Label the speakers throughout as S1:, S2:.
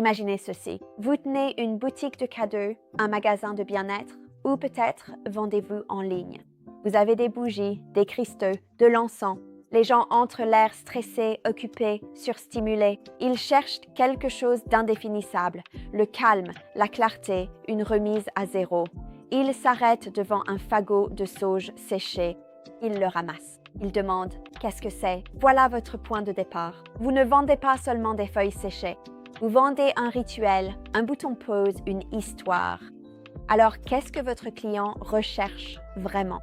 S1: Imaginez ceci. Vous tenez une boutique de cadeaux, un magasin de bien-être ou peut-être vendez-vous en ligne. Vous avez des bougies, des cristaux, de l'encens. Les gens entrent l'air stressés, occupés, surstimulés. Ils cherchent quelque chose d'indéfinissable, le calme, la clarté, une remise à zéro. Ils s'arrêtent devant un fagot de sauge séché. Ils le ramassent. Ils demandent « Qu'est-ce que c'est ?» Voilà votre point de départ. Vous ne vendez pas seulement des feuilles séchées. Vous vendez un rituel, un bouton pause, une histoire. Alors, qu'est-ce que votre client recherche vraiment?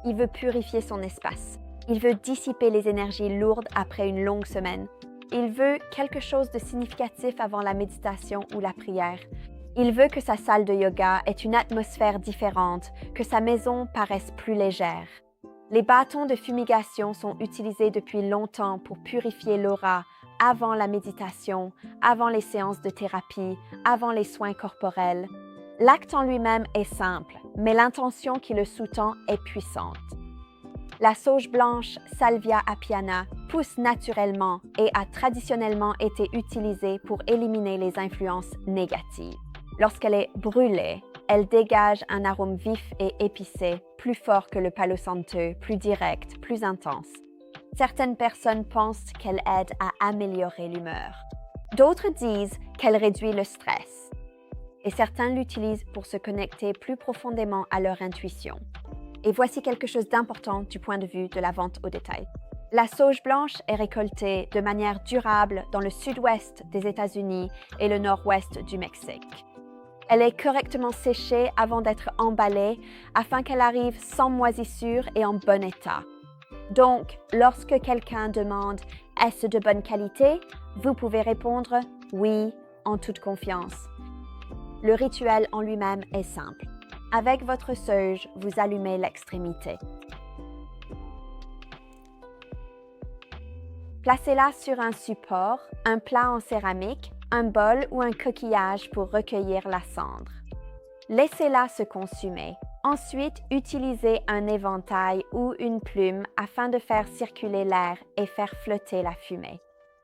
S1: Il veut purifier son espace. Il veut dissiper les énergies lourdes après une longue semaine. Il veut quelque chose de significatif avant la méditation ou la prière. Il veut que sa salle de yoga ait une atmosphère différente, que sa maison paraisse plus légère. Les bâtons de fumigation sont utilisés depuis longtemps pour purifier l'aura avant la méditation, avant les séances de thérapie, avant les soins corporels. L'acte en lui-même est simple, mais l'intention qui le sous-tend est puissante. La sauge blanche Salvia apiana pousse naturellement et a traditionnellement été utilisée pour éliminer les influences négatives. Lorsqu'elle est brûlée, elle dégage un arôme vif et épicé, plus fort que le palo santo, plus direct, plus intense. Certaines personnes pensent qu'elle aide à améliorer l'humeur. D'autres disent qu'elle réduit le stress. Et certains l'utilisent pour se connecter plus profondément à leur intuition. Et voici quelque chose d'important du point de vue de la vente au détail. La sauge blanche est récoltée de manière durable dans le sud-ouest des États-Unis et le nord-ouest du Mexique. Elle est correctement séchée avant d'être emballée afin qu'elle arrive sans moisissure et en bon état. Donc, lorsque quelqu'un demande « Est-ce de bonne qualité ?», vous pouvez répondre « Oui » en toute confiance. Le rituel en lui-même est simple. Avec votre sauge, vous allumez l'extrémité. Placez-la sur un support, un plat en céramique, un bol ou un coquillage pour recueillir la cendre. Laissez-la se consumer. Ensuite, utilisez un éventail ou une plume afin de faire circuler l'air et faire flotter la fumée.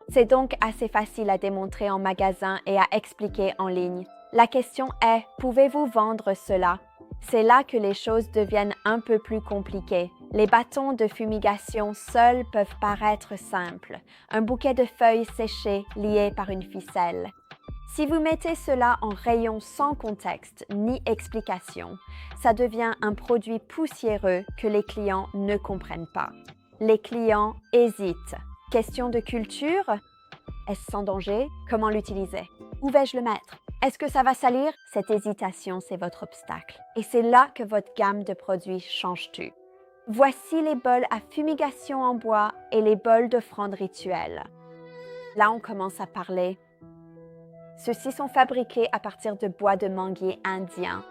S1: C'est donc assez facile à démontrer en magasin et à expliquer en ligne. La question est, pouvez-vous vendre cela? C'est là que les choses deviennent un peu plus compliquées. Les bâtons de fumigation seuls peuvent paraître simples, un bouquet de feuilles séchées liées par une ficelle. Si vous mettez cela en rayon sans contexte ni explication, ça devient un produit poussiéreux que les clients ne comprennent pas. Les clients hésitent. Question de culture? Est-ce sans danger? Comment l'utiliser? Où vais-je le mettre? Est-ce que ça va salir? Cette hésitation, c'est votre obstacle. Et c'est là que votre gamme de produits change tout. Voici les bols à fumigation en bois et les bols d'offrande rituelle. Là, on commence à parler. Ceux-ci sont fabriqués à partir de bois de manguier indien.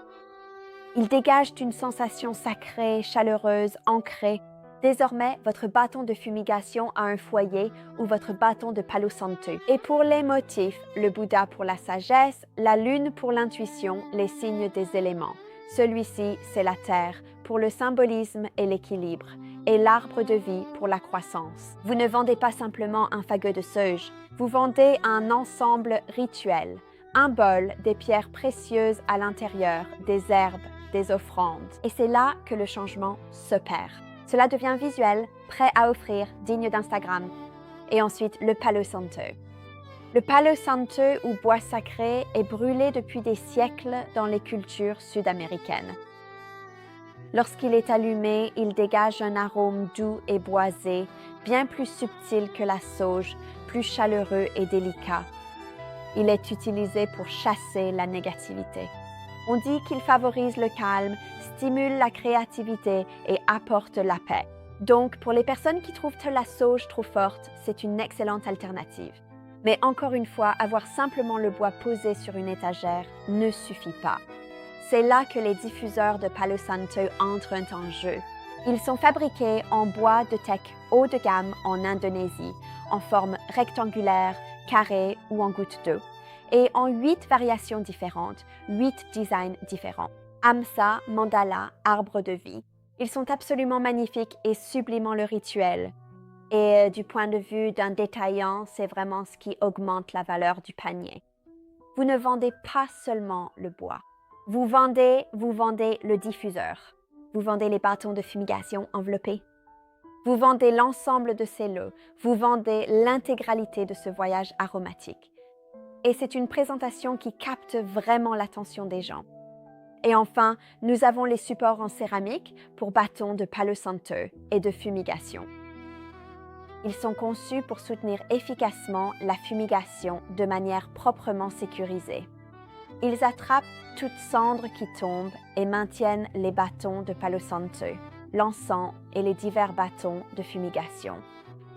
S1: Ils dégagent une sensation sacrée, chaleureuse, ancrée. Désormais, votre bâton de fumigation a un foyer ou votre bâton de palo santo. Et pour les motifs, le Bouddha pour la sagesse, la lune pour l'intuition, les signes des éléments. Celui-ci, c'est la terre, pour le symbolisme et l'équilibre, et l'arbre de vie pour la croissance. Vous ne vendez pas simplement un fagot de sauge, vous vendez un ensemble rituel, un bol, des pierres précieuses à l'intérieur, des herbes, des offrandes. Et c'est là que le changement s'opère. Cela devient visuel, prêt à offrir, digne d'Instagram. Et ensuite, le palo santo. Le palo santo ou bois sacré est brûlé depuis des siècles dans les cultures sud-américaines. Lorsqu'il est allumé, il dégage un arôme doux et boisé, bien plus subtil que la sauge, plus chaleureux et délicat. Il est utilisé pour chasser la négativité. On dit qu'il favorise le calme, stimule la créativité et apporte la paix. Donc, pour les personnes qui trouvent la sauge trop forte, c'est une excellente alternative. Mais encore une fois, avoir simplement le bois posé sur une étagère ne suffit pas. C'est là que les diffuseurs de palo santo entrent en jeu. Ils sont fabriqués en bois de teck haut de gamme en Indonésie, en forme rectangulaire, carrée ou en gouttes d'eau, et en 8 variations différentes, 8 designs différents. Amsa, mandala, arbre de vie. Ils sont absolument magnifiques et sublimant le rituel. Et du point de vue d'un détaillant, c'est vraiment ce qui augmente la valeur du panier. vous ne vendez pas seulement le bois. Vous vendez le diffuseur. Vous vendez les bâtons de fumigation enveloppés. Vous vendez l'ensemble de ces lots. Vous vendez l'intégralité de ce voyage aromatique. Et c'est une présentation qui capte vraiment l'attention des gens. Et enfin, nous avons les supports en céramique pour bâtons de Palo Santo et de fumigation. Ils sont conçus pour soutenir efficacement la fumigation de manière proprement sécurisée. Ils attrapent toute cendre qui tombe et maintiennent les bâtons de Palo Santo, l'encens et les divers bâtons de fumigation.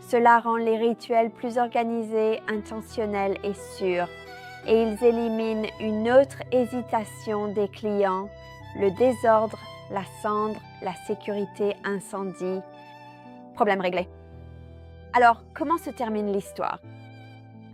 S1: Cela rend les rituels plus organisés, intentionnels et sûrs, et ils éliminent une autre hésitation des clients, le désordre, la cendre, la sécurité incendie. Problème réglé. Alors, comment se termine l'histoire?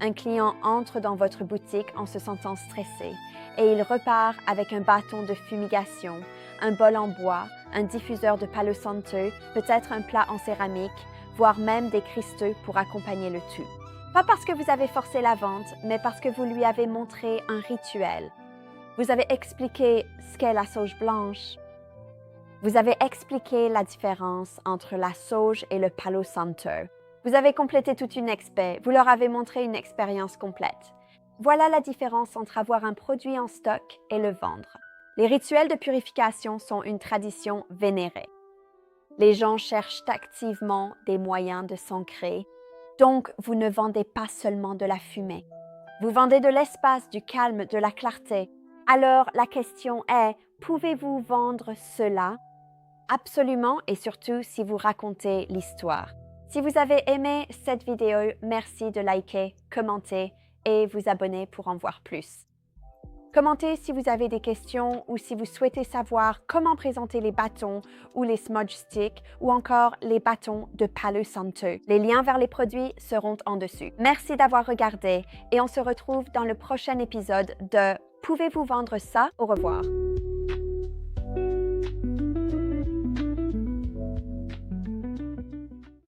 S1: Un client entre dans votre boutique en se sentant stressé et il repart avec un bâton de fumigation, un bol en bois, un diffuseur de Palo Santo, peut-être un plat en céramique, voire même des cristaux pour accompagner le tout. Pas parce que vous avez forcé la vente, mais parce que vous lui avez montré un rituel. Vous avez expliqué ce qu'est la sauge blanche. Vous avez expliqué la différence entre la sauge et le Palo Santo. Vous avez complété toute une expé, vous leur avez montré une expérience complète. Voilà la différence entre avoir un produit en stock et le vendre. Les rituels de purification sont une tradition vénérée. Les gens cherchent activement des moyens de s'ancrer. Donc, vous ne vendez pas seulement de la fumée. Vous vendez de l'espace, du calme, de la clarté. Alors, la question est, pouvez-vous vendre cela? Absolument, et surtout si vous racontez l'histoire. Si vous avez aimé cette vidéo, merci de liker, commenter et vous abonner pour en voir plus. Commentez si vous avez des questions ou si vous souhaitez savoir comment présenter les bâtons ou les smudge sticks ou encore les bâtons de Palo Santo. Les liens vers les produits seront en dessous. Merci d'avoir regardé et on se retrouve dans le prochain épisode de Pouvez-vous vendre ça? Au revoir.